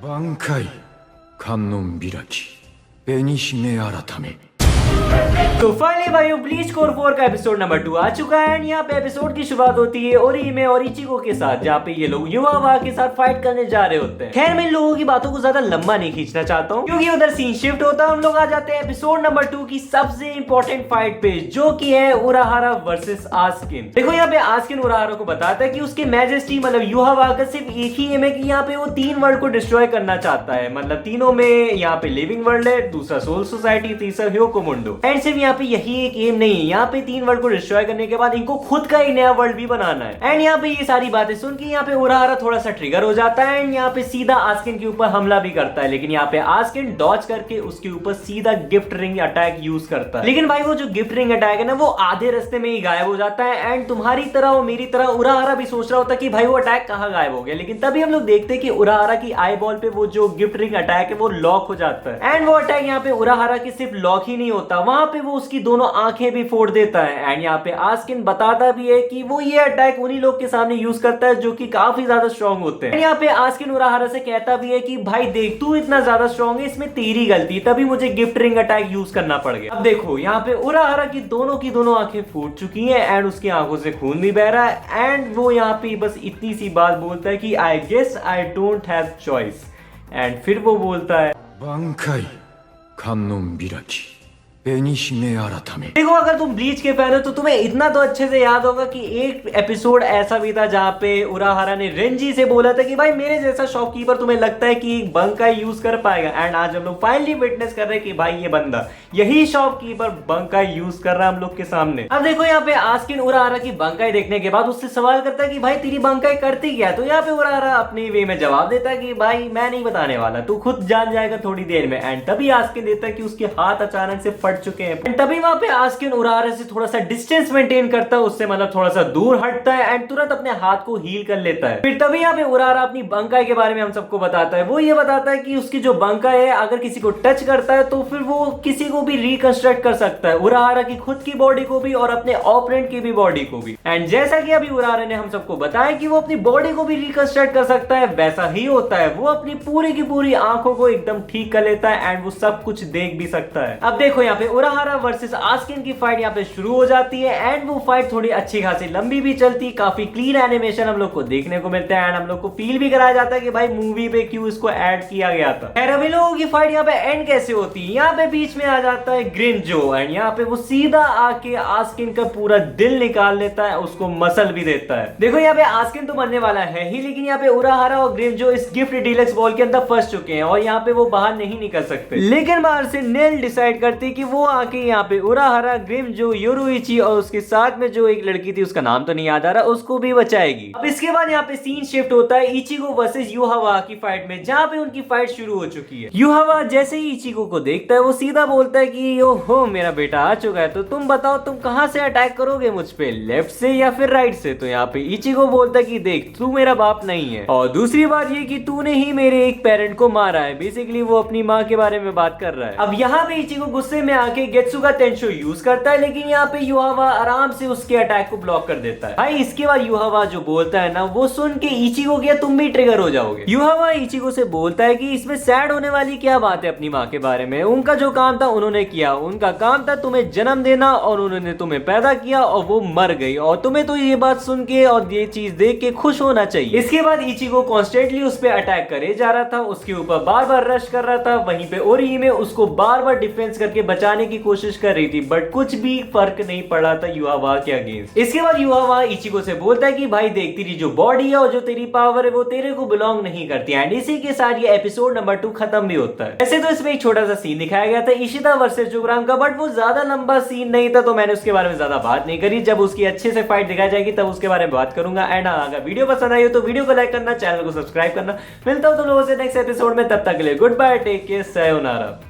挽回観音開き紅姫改め तो फाइनली भाई bleach core 4 का एपिसोड नंबर 2 आ चुका है। यहाँ पे एपिसोड की शुरुआत होती है ओरीहिमे और इचिको के साथ, जहाँ पे ये लोग युवा के साथ फाइट करने जा रहे होते हैं। खैर मैं इन लोगों की बातों को ज्यादा लंबा नहीं खींचना चाहता हूँ, क्योंकि उधर सीन शिफ्ट होता है। हम लोग आ जाते हैं एपिसोड नंबर 2 की सबसे इंपॉर्टेंट फाइट पे, जो की है उराहारा वर्सेस आस्किन। देखो यहाँ पे आस्किन उराहारा को बताता है कि उसके मैजेस्टी मतलब युवा का सिर्फ एक ही एम है कि यहाँ पे वो 3 वर्ल्ड को डिस्ट्रॉय करना चाहता है। मतलब तीनों में यहाँ पे लिविंग वर्ल्ड है, दूसरा सोल सोसाइटी, तीसरा ह्योकोमुंडो। एंड सिर्फ यहाँ पे यही एक एम नहीं है, यहाँ पे 3 वर्ल्ड को डिस्ट्रॉय करने के बाद इनको खुद का एक नया वर्ल्ड भी बनाना है। एंड यहाँ पे ये सारी बातें सुन के यहाँ पे उराहारा थोड़ा सा ट्रिगर हो जाता है एंड यहाँ पे सीधा आस्किन के ऊपर हमला भी करता है। लेकिन यहाँ पे आस्किन डॉज करके उसके ऊपर सीधा गिफ्ट रिंग अटैक यूज करता है। लेकिन भाई वो जो गिफ्ट रिंग अटैक है ना, वो आधे रास्ते में ही गायब हो जाता है। एंड तुम्हारी तरह और मेरी तरह उराहारा भी सोच रहा होता है कि भाई वो अटैक कहाँ गायब हो गया। लेकिन तभी हम लोग देखते हैं कि उराहारा की आई बॉल पे वो जो गिफ्ट रिंग अटैक है वो लॉक हो जाता है। एंड वो अटैक यहाँ पे उराहारा की सिर्फ लॉक ही नहीं होता, वहां पे वो उसकी दोनों आंखें भी फोड़ देता है। एंड यहाँ पे आस्किन बताता भी है कि वो ये अटैक उन्हीं लोग के सामने यूज करता है जो कि काफी ज्यादा स्ट्रॉन्ग होते हैं। यहाँ पे आस्किन उराहारा से कहता भी है कि भाई देख, तू इतना ज्यादा स्ट्रॉन्ग है, इसमें तेरी गलती, तभी मुझे गिफ्ट रिंग अटैक यूज करना पड़ गया। अब देखो यहाँ पे उराहारा की दोनों आंखें फूट चुकी हैं एंड उसकी आंखों से खून भी बह रहा है। एंड वो यहाँ पे बस इतनी सी बात बोलता है कि I guess I don't have choice. And फिर वो बोलता है 挽回観音開き紅姫改め देखो, अगर तुम ब्लीच के फैन हो तो तुम्हें इतना तो अच्छे से याद होगा कि एक एपिसोड ऐसा भी था जहां पे उराहारा ने रेंजी से बोला था कि भाई मेरे जैसा शॉपकीपर तुम्हें लगता है कि एक बंकाई यूज कर पाएगा। एंड आज हम लोग फाइनली विटनेस कर रहे हैं कि भाई ये बंदा यही शॉपकीपर बंकाई यूज कर रहा है हम लोग के सामने। अब देखो यहाँ पे आस्किन उराहारा की बंकाई देखने के बाद उससे सवाल करता है कि भाई तेरी बंकाई करती क्या। तो यहाँ पे उराहारा अपने वे में जवाब देता है कि भाई मैं नहीं बताने वाला, तू खुद जान जाएगा थोड़ी देर में। एंड तभी आस्किन देता है कि उसके हाथ अचानक से फट चुके हैं। तभी वहां पे आस्किन उराहारा से थोड़ा सा डिस्टेंस मेंटेन करता है, उससे मतलब थोड़ा सा दूर हटता है एंड तुरंत अपने हाथ को हील कर लेता है। फिर तभी यहाँ पे उराहारा अपनी बंकाई के बारे में हम सबको बताता है। वो ये बताता है कि उसकी जो बंकाई है अगर किसी को टच करता है तो फिर वो किसी को भी रिकंस्ट्रक्ट कर सकता है, उराहारा की खुद की बॉडी को भी और अपने ऑपोनेंट की भी बॉडी को भी। एंड जैसा कि अभी उराहारा ने हम सबको बताया कि वो अपनी बॉडी को भी रिकंस्ट्रक्ट कर सकता है, वैसा ही होता है। वो अपनी पूरी की पूरी आंखों को एकदम ठीक कर लेता है एंड वो सब कुछ देख भी सकता है। अब देखो यहाँ पे उराहारा वर्सेस आस्किन की फाइट यहाँ पे शुरू हो जाती है एंड वो फाइट थोड़ी अच्छी खासी लंबी भी चलती, काफी क्लीन एनिमेशन हम लोग को देखने को मिलता है एंड हम लोग को फील भी कराया जाता है कि भाई मूवी पे क्यों इसको ऐड किया गया था। खैर अभी लोगों की फाइट यहाँ पे एंड कैसे होती है, यहाँ पे बीच में आ जाता है ग्रिंजो एंड यहाँ पे वो सीधा आके आस्किन का पूरा दिल निकाल लेता है, उसको मसल भी देता है। देखो यहाँ पे आस्किन तो मरने वाला है ही, लेकिन यहाँ पे उराहारा और ग्रिंजो इस गिफ्ट डीलक्स बॉल के अंदर फंस चुके हैं और यहाँ पे वो बाहर नहीं निकल सकते। लेकिन बाहर से नेल डिसाइड करती कि वो आके यहाँ पे उराहारा, ग्रिंजो, योरुइची और उसके साथ में जो एक लड़की थी उसका नाम तो नहीं याद आ रहा, उसको भी बचाएगी। अब इसके बाद यहाँ पे सीन शिफ्ट होता है इचिको वर्सेस युहावा की फाइट में, जहाँ पे उनकी फाइट शुरू हो चुकी है। युहावा जैसे ही इचिको को देखता है वो सीधा बोलता है कि ओहो मेरा बेटा आ चुका है, तो तुम बताओ तुम कहाँ से अटैक करोगे मुझ पे, लेफ्ट से या फिर राइट से। तो यहाँ पे इचिको बोलता है कि देख तू मेरा बाप नहीं है और दूसरी बात ये कि तूने ही मेरे एक पेरेंट को मारा है। बेसिकली वो अपनी माँ के बारे में बात कर रहा है। अब यहाँ पे इचिको गुस्से में आके गेत्सुगा टेंशो यूज करता है, लेकिन यहाँ पे युहावा आराम से उसके अटैक को ब्लॉक कर देता है। भाई इसके बाद युहावा जो बोलता है ना, वो सुन के इचिको क्या तुम भी ट्रिगर हो जाओगे। युहावा इचिको से बोलता है कि इसमें सैड होने वाली क्या बात है, अपनी माँ के बारे में उनका जो काम था उन्होंने किया, उनका काम था तुम्हें जन्म देना और उन्होंने तुम्हें पैदा किया और वो मर गई और तुम्हें तो ये बात सुन के और ये चीज देख के खुश होना चाहिए। इसके बाद इचिको कॉन्स्टेंटली उस पर अटैक करे जा रहा था, उसके ऊपर बार बार रश कर रहा था। वहीं पे ओरीहिमे उसको बार बार डिफेंस करके बचाने की कोशिश कर रही थी, बट कुछ भी फर्क नहीं पड़ा था युहावा के अगेंस्ट। इसके बाद युहावा इचिको से बोलता है कि भाई देख तेरी जो बॉडी है और जो तेरी पावर है वो तेरे को बिलोंग नहीं करती। एंड इसी के साथ ये एपिसोड नंबर 2 खत्म भी होता है। वैसे तो इसमें एक छोटा सा सीन दिखाया गया था इशिता वर्सेस जुगराम का, बट वो ज्यादा लंबा सीन नहीं था तो मैंने उसके बारे में ज्यादा बात नहीं करी। जब उसकी अच्छे से फाइट दिखाई जाएगी तब उसके बारे में बात करूंगा। एंड अगर वीडियो पसंद आई हो तो वीडियो को लाइक करना, चैनल को सब्सक्राइब करना। मिलता हूं तुम लोगों से नेक्स्ट एपिसोड में, तब तक के लिए good bye, take care, sayonara.